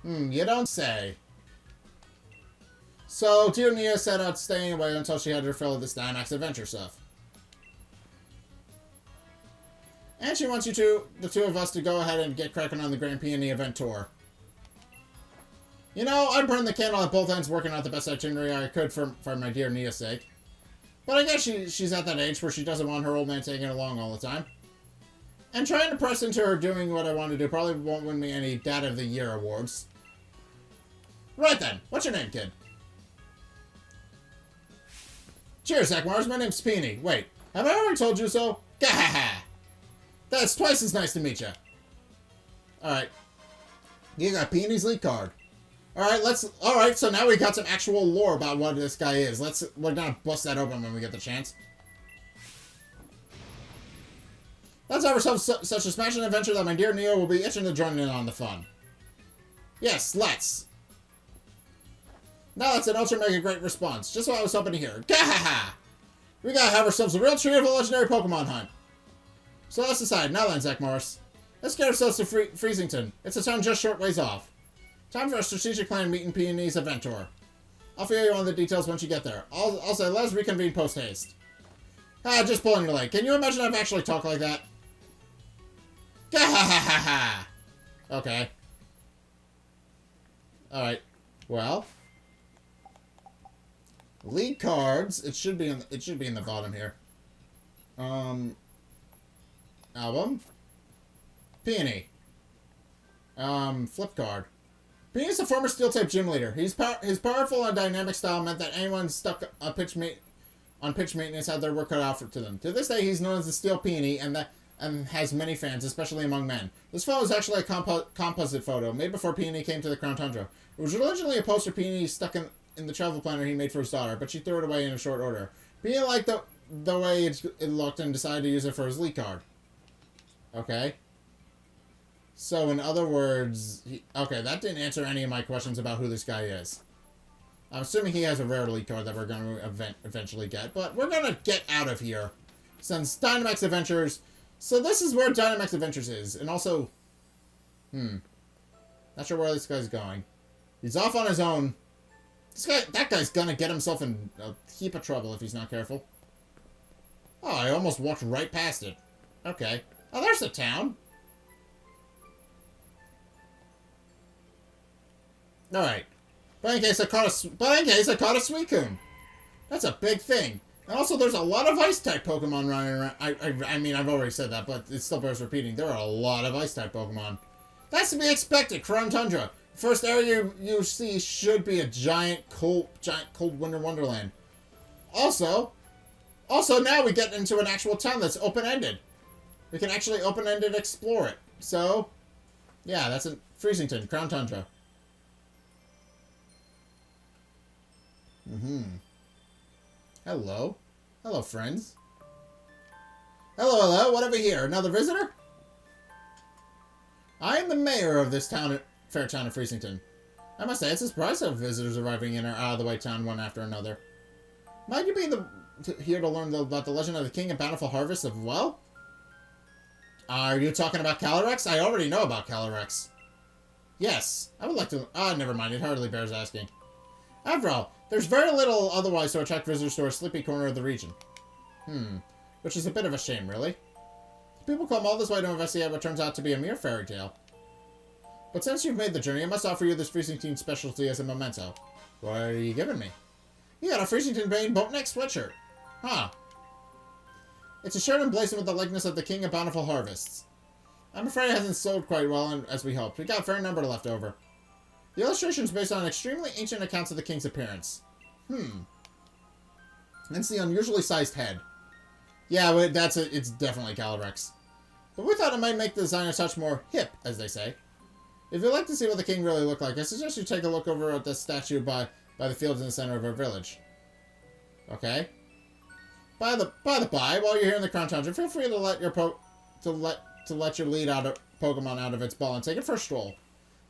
You don't say. So, dear Nia set out staying away until she had her fill of this Dynamax Adventure stuff. And she wants the two of us, to go ahead and get cracking on the Grand Peony event tour. You know, I burned the candle at both ends working out the best itinerary I could for my dear Nia's sake. But I guess she's at that age where she doesn't want her old man taking her along all the time. And trying to press into her doing what I want to do probably won't win me any Dad of the Year awards. Right then, what's your name, kid? Cheers, Zack Mars. My name's Peony. Wait, have I already told you so? Gahaha! That's twice as nice to meet you. Alright. You got Peony's lead card. Alright, so now we got some actual lore about what this guy is. We're gonna bust that open when we get the chance. Let's have ourselves such a smashing adventure that my dear Neo will be itching to join in on the fun. Yes, let's. Now that's an ultra mega great response. Just what I was hoping to hear. Gahaha! We gotta have ourselves a real treat of a legendary Pokemon hunt. So let's decide. Now then, Zack Morris. Let's get ourselves to Freezington. It's a town just short ways off. Time for a strategic plan meeting Peony's event tour. I'll fill you on the details once you get there. I'll say let's reconvene post-haste. Just pulling your leg. Can you imagine I've actually talked like that? Gahahaha! Okay. Alright. Well. Lead cards. It should be in the bottom here. Album. Peony. Flip card. Peony is a former Steel-type gym leader. His powerful and dynamic style meant that anyone stuck on pitch maintenance had their work cut out to them. To this day, he's known as the Steel Peony and has many fans, especially among men. This photo is actually a composite photo made before Peony came to the Crown Tundra. It was originally a poster Peony stuck in the travel planner he made for his daughter, but she threw it away in a short order. Peony liked the way it looked and decided to use it for his lead card. Okay. So, in other words... Okay, that didn't answer any of my questions about who this guy is. I'm assuming he has a rare lead card that we're going to eventually get, but we're going to get out of here. Since Dynamax Adventures... So this is where Dynamax Adventures is, and also... Not sure where this guy's going. He's off on his own. That guy's going to get himself in a heap of trouble if he's not careful. Oh, I almost walked right past it. Okay. Oh, there's the town. Alright. But in case I caught a Suicune. That's a big thing. And also, there's a lot of Ice-type Pokemon running around. I mean, I've already said that, but it still bears repeating. There are a lot of Ice-type Pokemon. That's to be expected. Crown Tundra. First area you see should be a giant cold winter wonderland. Also, now we get into an actual town that's open-ended. We can actually open-ended explore it. So, yeah, that's in Freezington, Crown Tundra. Hello. Hello, friends. Hello, what have we here? Another visitor? I am the mayor of this fair town of Freezington. I must say, it's a surprise to have visitors arriving in our out-of-the-way town one after another. Might you be here to learn about the legend of the King and Bountiful Harvest of well? Are you talking about Calyrex? I already know about Calyrex. Yes, I would like to... never mind, it hardly bears asking. After all, there's very little otherwise to attract visitors to our sleepy corner of the region. Which is a bit of a shame, really. People come all this way to investigate what turns out to be a mere fairy tale. But since you've made the journey, I must offer you this Freezington specialty as a memento. What are you giving me? You got a Freezington Bane boatneck sweatshirt. Huh. It's a shirt emblazoned with the likeness of the King of Bountiful Harvests. I'm afraid it hasn't sold quite well as we hoped. We got a fair number left over. The illustration is based on extremely ancient accounts of the king's appearance. Hence the unusually sized head. Yeah, it's definitely Calyrex. But we thought it might make the design a touch more hip, as they say. If you'd like to see what the king really looked like, I suggest you take a look over at the statue by the fields in the center of our village. Okay. By the by, while you're here in the Crown Tundra, feel free to let your let your lead Pokemon out of its ball and take it for a stroll.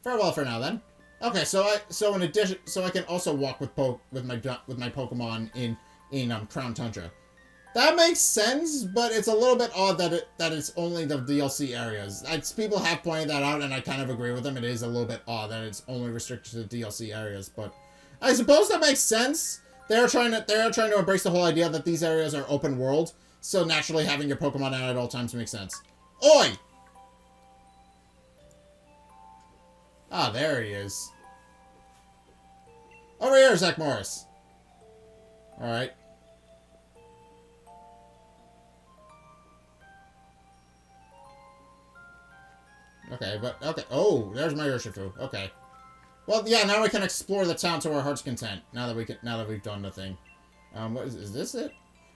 Farewell for now, then. Okay, so I can also walk with my Pokemon in Crown Tundra. That makes sense, but it's a little bit odd that it's only the DLC areas. People have pointed that out, and I kind of agree with them. It is a little bit odd that it's only restricted to the DLC areas, but I suppose that makes sense. They're trying to embrace the whole idea that these areas are open world, so naturally having your Pokemon out at all times makes sense. Oi! Ah, there he is. Over here, Zack Morris. Alright. Okay, but, okay. Oh, there's my Urshifu. Okay. Well, yeah, now we can explore the town to our heart's content. Now that we've done the thing. What is this it?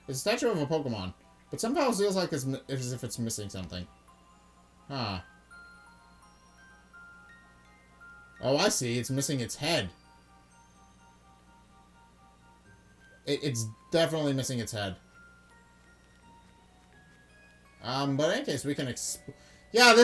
It's a statue of a Pokemon. But somehow it feels like as if it's missing something. Huh. Oh, I see. It's missing its head. It's definitely missing its head. But in any case, we can yeah,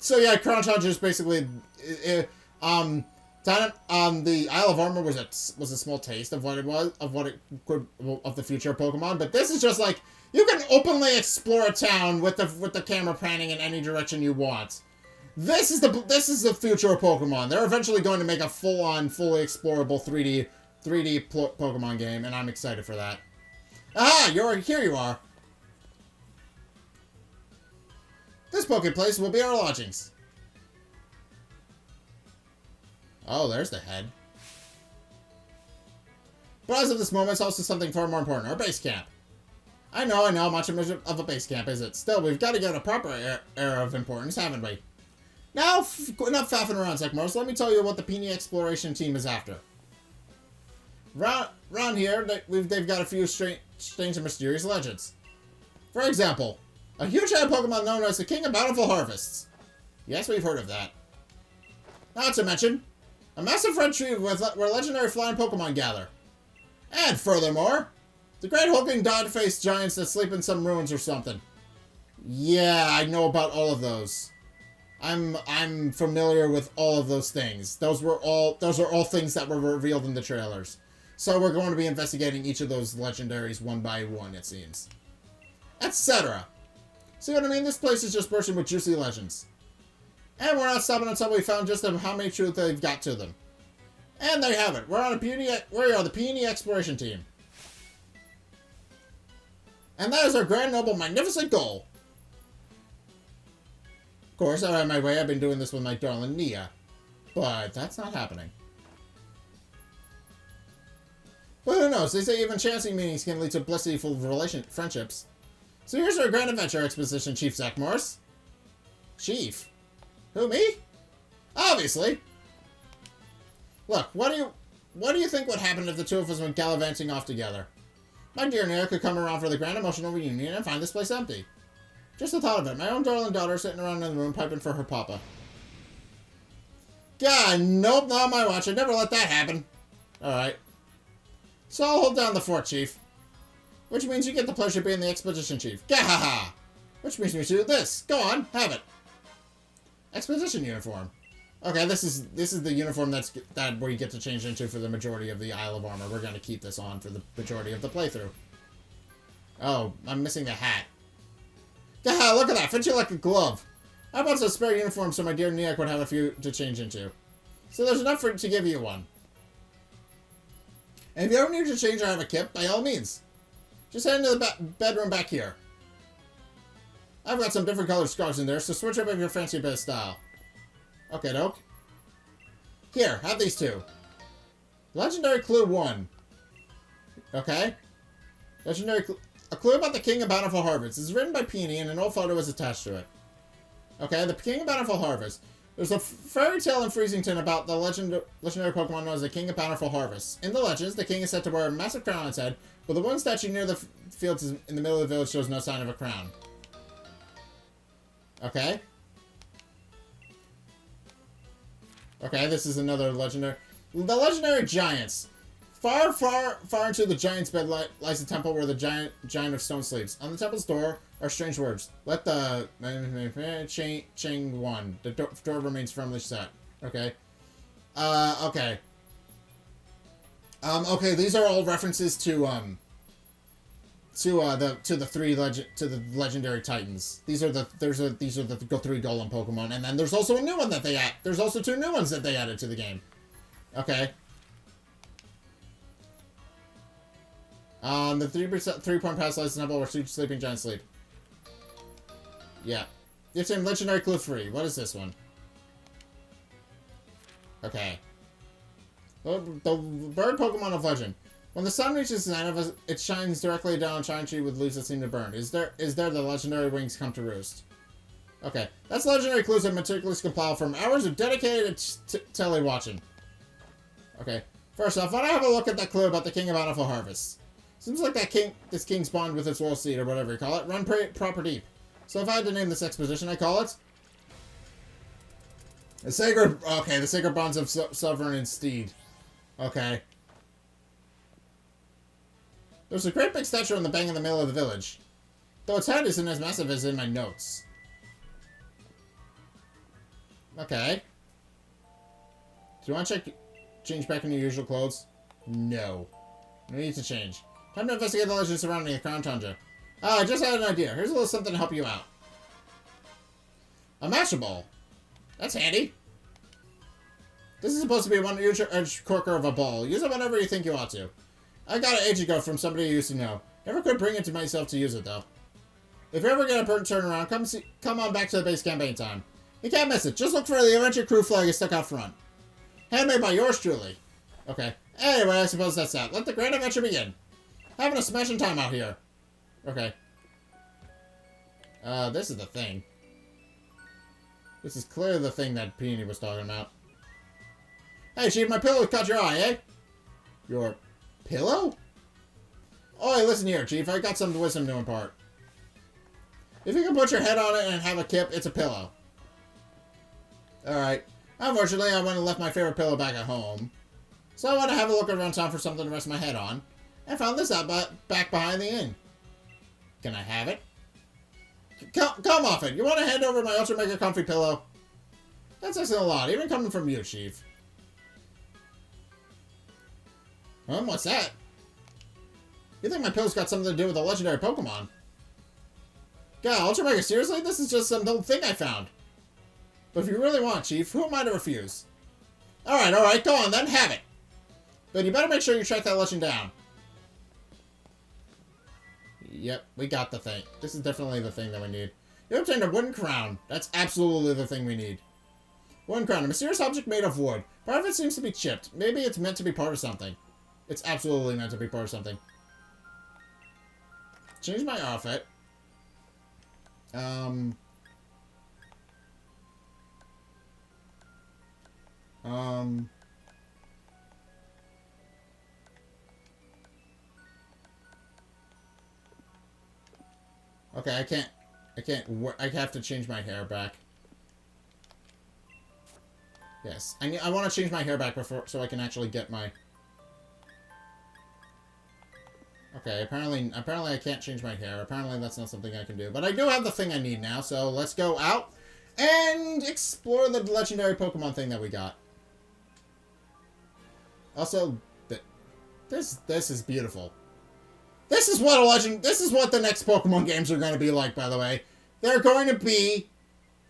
so yeah, Crown Tundra is basically, the Isle of Armor was a small taste of what it was, of the future of Pokemon, but this is just like, you can openly explore a town with the camera panning in any direction you want. This is the future of Pokemon. They're eventually going to make a full-on, fully explorable 3D Pokemon game, and I'm excited for that. Aha! Here you are. This Pokeplace will be our lodgings. Oh, there's the head. But as of this moment, it's also something far more important. Our base camp. I know, much of a base camp, is it? Still, we've got to give it a proper air of importance, haven't we? Now, enough faffing around, Zack Morris. Let me tell you what the Peony exploration team is after. Round here, they've got a few strange and mysterious legends. For example, a huge head Pokemon known as the King of Bountiful Harvests. Yes, we've heard of that. Not to mention, a massive red tree where legendary flying Pokemon gather. And furthermore, the great hulking dog-faced giants that sleep in some ruins or something. Yeah, I know about all of those. I'm familiar with all of those things. Those are all things that were revealed in the trailers. So we're going to be investigating each of those legendaries one by one, it seems. Etc. See what I mean? This place is just bursting with juicy legends. And we're not stopping until we found just how many truth they've got to them. And there you have it. We are the Peony exploration team. And that is our grand, noble, magnificent goal. Of course, out of my way, I've been doing this with my darling Nia. But that's not happening. But who knows? They say even chancing meetings can lead to blissful friendships. So here's our Grand Adventure Exposition, Chief Zack Morris. Chief? Who, me? Obviously. Look, what do you think would happen if the two of us went gallivanting off together? My dear Nia could come around for the grand emotional reunion and find this place empty. Just the thought of it, my own darling daughter sitting around in the room piping for her papa. God, nope, not on my watch. I'd never let that happen. Alright. So I'll hold down the fort, Chief. Which means you get the pleasure of being the expedition chief. Gahaha! Which brings me to this. Go on, have it. Expedition uniform. Okay, this is the uniform that where you get to change into for the majority of the Isle of Armor. We're going to keep this on for the majority of the playthrough. Oh, I'm missing the hat. Gaha, look at that. Fits you like a glove. I bought a spare uniform so my dear Nia would have a few to change into. So there's enough to give you one. And if you ever need to change or have a kip, by all means, just head into the bedroom back here. I've got some different colored scarves in there, so switch up if you fancy a bit of style. Okay, doke. Here, have these two. Legendary Clue 1. Okay. Legendary Clue. A clue about the King of Bountiful Harvest. It's written by Peony, and an old photo is attached to it. Okay, the King of Bountiful Harvest. There's a fairy tale in Freezington about the legendary Pokemon known as the King of Bountiful Harvest. In the legends, the king is said to wear a massive crown on his head, but the one statue near the fields in the middle of the village shows no sign of a crown. Okay. Okay, this is another legendary. The legendary giants. Far, far, far into the giant's bed lies the temple where the giant of stone sleeps. On the temple's door are strange words. Let the Ching one. The door remains firmly shut. Okay. Okay. Okay, these are all references to the legendary titans. These are the three golem Pokemon, and then there's also a new one that they add. There's also 2 new ones that they added to the game. Okay. The 3-point pass lies in the temple where sleeping giants sleep. Yeah. It's in Legendary Clue 3. What is this one? Okay. The bird Pokemon of Legend. When the sun reaches the end, it shines directly down a giant tree with leaves that seem to burn. Is there the legendary wings come to roost? Okay. That's legendary clues that meticulously compiled from hours of dedicated tele-watching. Okay. First off, why don't I have a look at that clue about the King of Bountiful Harvest? Seems like this king's bond with its royal seed, or whatever you call it, run proper deep. So if I had to name this exposition, I call it the sacred bonds of sovereign and steed. Okay. There's a great big statue on the bank in the middle of the village, though its head isn't as massive as in my notes. Okay. Do you want to change back into your usual clothes? No. No need to change. Time to investigate the legends surrounding the Crown Tundra. I just had an idea. Here's a little something to help you out. A Master Ball. That's handy. This is supposed to be one huge corker of a ball. Use it whenever you think you ought to. I got it ages ago from somebody who used to know. Never could bring it to myself to use it, though. If you ever get a burnt turnaround, come on back to the base camp anytime. You can't miss it. Just look for the Adventure Crew flag stuck out front. Handmade by yours truly. Okay. Anyway, I suppose that's that. Let the grand adventure begin. Having a smashing time out here. Okay. This is the thing. This is clearly the thing that Peony was talking about. Hey, Chief, my pillow caught your eye, eh? Your pillow? Oi, listen here, Chief. I got some wisdom to impart. If you can put your head on it and have a kip, it's a pillow. Alright. Unfortunately, I went and left my favorite pillow back at home. So I went to have a look around town for something to rest my head on. And found this out back behind the inn. Can I have it? Come off it. You want to hand over my ultra mega comfy pillow? That's asking a lot, even coming from you, Chief. What's that? You think my pillow's got something to do with a legendary Pokemon? God, ultra mega, seriously? This is just some little thing I found. But if you really want, Chief, who am I to refuse? Alright, go on then, have it. But you better make sure you track that legend down. Yep, we got the thing. This is definitely the thing that we need. You obtained a wooden crown. That's absolutely the thing we need. Wooden crown, a mysterious object made of wood. Part of it seems to be chipped. Maybe it's meant to be part of something. It's absolutely meant to be part of something. Change my outfit. Okay, I have to change my hair back. Yes, I want to change my hair back so I can actually get my... Okay, apparently I can't change my hair. Apparently that's not something I can do. But I do have the thing I need now, so let's go out and explore the legendary Pokemon thing that we got. Also, this is beautiful. This is what the next Pokemon games are going to be like, by the way. They're going to be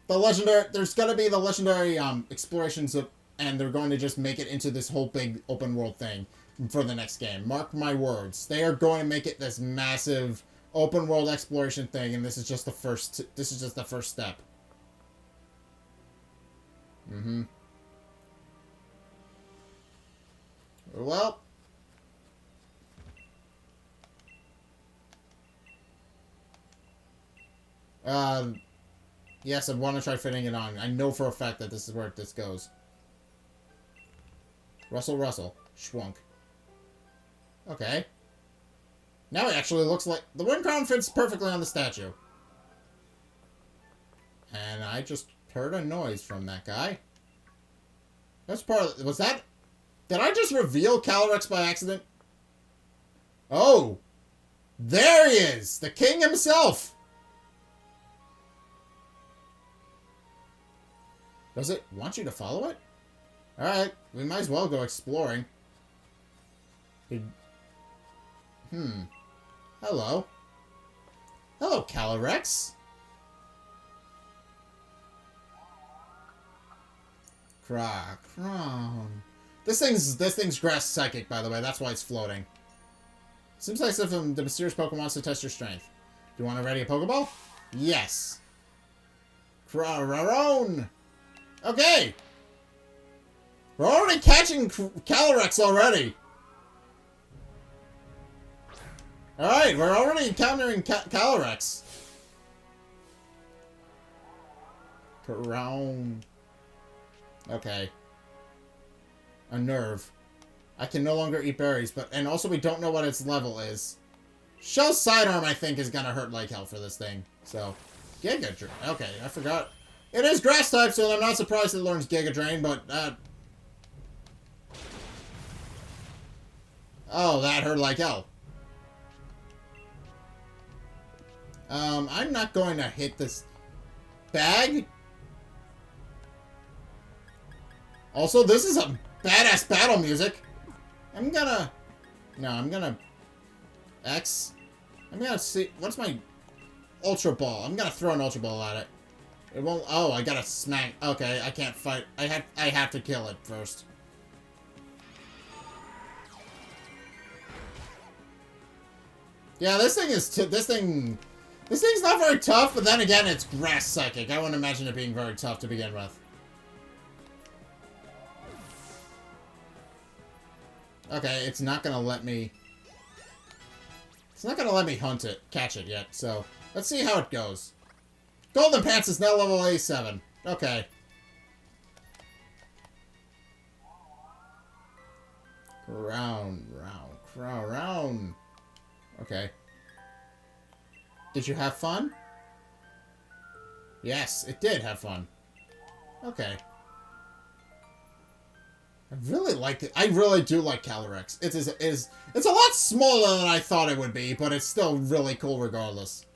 the legendary... There's going to be the legendary explorations of and they're going to just make it into this whole big open world thing for the next game. Mark my words. They are going to make it this massive open world exploration thing, and this is just the first step. Well, yes, I want to try fitting it on. I know for a fact that this is where this goes. Rustle, rustle. Schwunk. Okay. Now it actually looks like... The wind crown fits perfectly on the statue. And I just heard a noise from that guy. That's part of... Was that... Did I just reveal Calyrex by accident? Oh! There he is! The king himself! Does it want you to follow it? Alright, we might as well go exploring. Hello. Hello, Calyrex. Crown. This thing's grass psychic, by the way. That's why it's floating. Seems like if the mysterious Pokemon wants to test your strength. Do you want to ready a Pokeball? Yes. Crown. Okay. We're already catching Calyrex already. Alright, we're already encountering Calyrex. Crown. Okay. A nerve. I can no longer eat berries, and also we don't know what its level is. Shell Sidearm, I think, is gonna hurt like hell for this thing. So, Giga Drain. Okay, I forgot. It is grass type, so I'm not surprised it learns Giga Drain, but, oh, that hurt like hell. I'm not going to hit this bag. Also, this is a badass battle music. I'm gonna X. I'm gonna see, what's my Ultra Ball? I'm gonna throw an Ultra Ball at it. It won't, oh, I gotta smack. Okay, I can't fight. I have to kill it first. Yeah, this thing's not very tough, but then again, it's grass psychic. I wouldn't imagine it being very tough to begin with. Okay, it's not gonna let me... It's not gonna let me catch it yet, so... Let's see how it goes. Golden Pants is now level 87. Okay. Round. Okay. Did you have fun? Yes, it did have fun. Okay. I really like it. I really do like Calyrex. It's a lot smaller than I thought it would be, but it's still really cool regardless.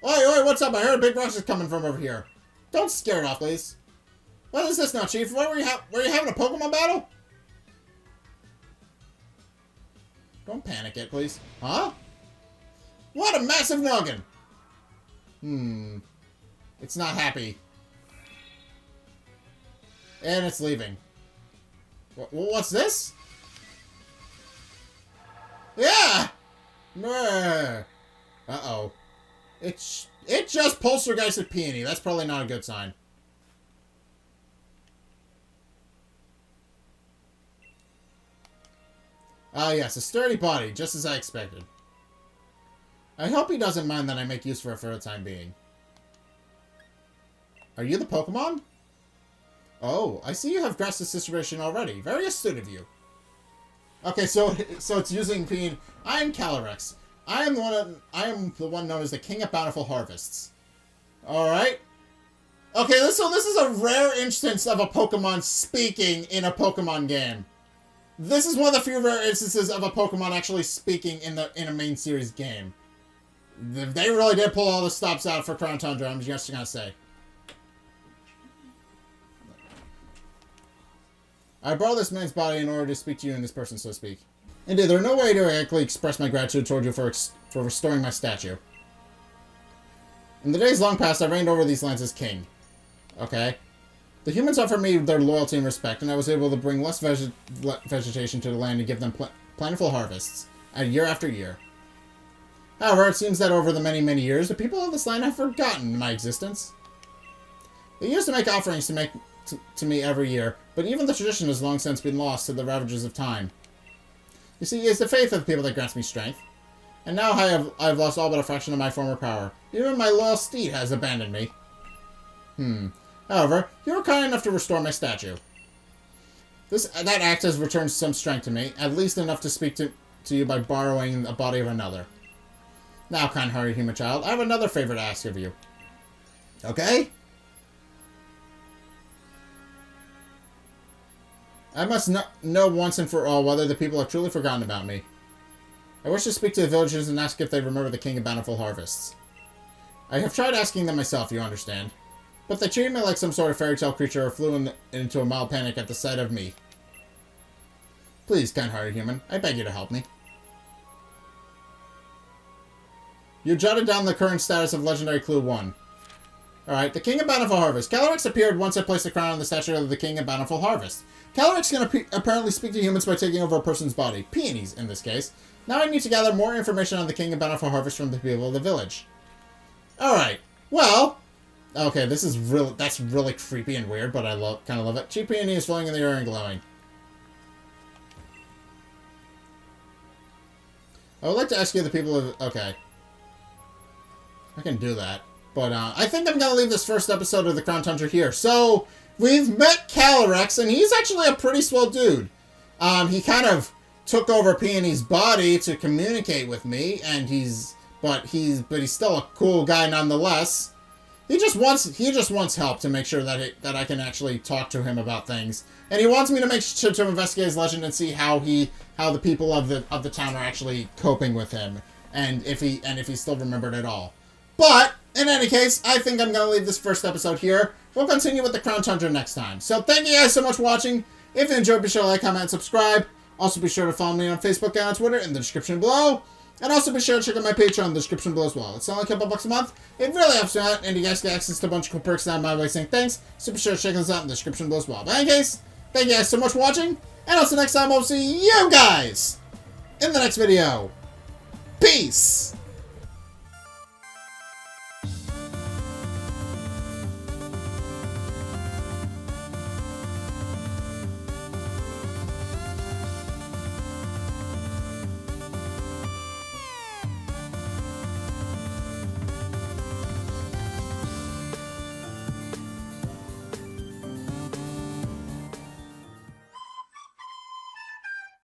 Oi, what's up? I heard a big rush is coming from over here. Don't scare it off, please. What is this now, Chief? Were you having a Pokemon battle? Don't panic it, please. Huh? What a massive noggin! It's not happy. And it's leaving. What's this? Yeah! Uh-oh. It just poltergeisted Peony. That's probably not a good sign. Ah, yes, a sturdy body, just as I expected. I hope he doesn't mind that I make use for it for the time being. Are you the Pokemon? Oh, I see you have grasped this situation already. Very astute of you. Okay, so it's using Peony. I am Calyrex. I am the one known as the King of Bountiful Harvests. Alright. Okay, so this is a rare instance of a Pokemon speaking in a Pokemon game. This is one of the few rare instances of a Pokemon actually speaking in a main series game. They really did pull all the stops out for Crown Tundra, I'm just gonna say. I borrowed this man's body in order to speak to you in this person, so to speak. Indeed, there's no way to actually express my gratitude toward you for restoring my statue. In the days long past, I reigned over these lands as king. Okay. The humans offered me their loyalty and respect, and I was able to bring less vegetation to the land and give them plentiful harvests, year after year. However, it seems that over the many, many years, the people of this land have forgotten my existence. They used to make offerings to me every year, but even the tradition has long since been lost to the ravages of time. You see, it's the faith of the people that grants me strength. And now I have lost all but a fraction of my former power. Even my loyal steed has abandoned me. However, you were kind enough to restore my statue. That act has returned some strength to me, at least enough to speak to you by borrowing the body of another. Now, kind-hearted human child, I have another favor to ask of you. Okay? I must know once and for all whether the people have truly forgotten about me. I wish to speak to the villagers and ask if they remember the King of Bountiful Harvests. I have tried asking them myself, you understand. But they treated me like some sort of fairy tale creature or flew into a mild panic at the sight of me. Please, kind-hearted human, I beg you to help me. You jotted down the current status of Legendary Clue 1. Alright, the King of Bountiful Harvest. Calyrex appeared once I placed the crown on the statue of the King of Bountiful Harvest. Calyrex can apparently speak to humans by taking over a person's body. Peonies, in this case. Now I need to gather more information on the King of Bountiful Harvest from the people of the village. Alright, well... Okay, that's really creepy and weird, but I kind of love it. Cheap Peony is floating in the air and glowing. I would like to ask you the people of... Okay. I can do that. But, I think I'm going to leave this first episode of the Crown Tundra here. So, we've met Calyrex, and he's actually a pretty swell dude. He kind of took over Peony's body to communicate with me, and but he's still a cool guy nonetheless. He just wants help to make sure that I can actually talk to him about things. And he wants me to to investigate his legend and see how the people of the town are actually coping with him, and if he still remembered at all. But, in any case, I think I'm going to leave this first episode here. We'll continue with the Crown Tundra next time. So, thank you guys so much for watching. If you enjoyed, be sure to like, comment, and subscribe. Also, be sure to follow me on Facebook and on Twitter in the description below. And also, be sure to check out my Patreon in the description below as well. It's only a couple bucks a month. It really helps me out, and you guys get access to a bunch of cool perks down my way saying thanks. So, be sure to check us out in the description below as well. But, in any case, thank you guys so much for watching. And until next time, I'll see you guys in the next video. Peace!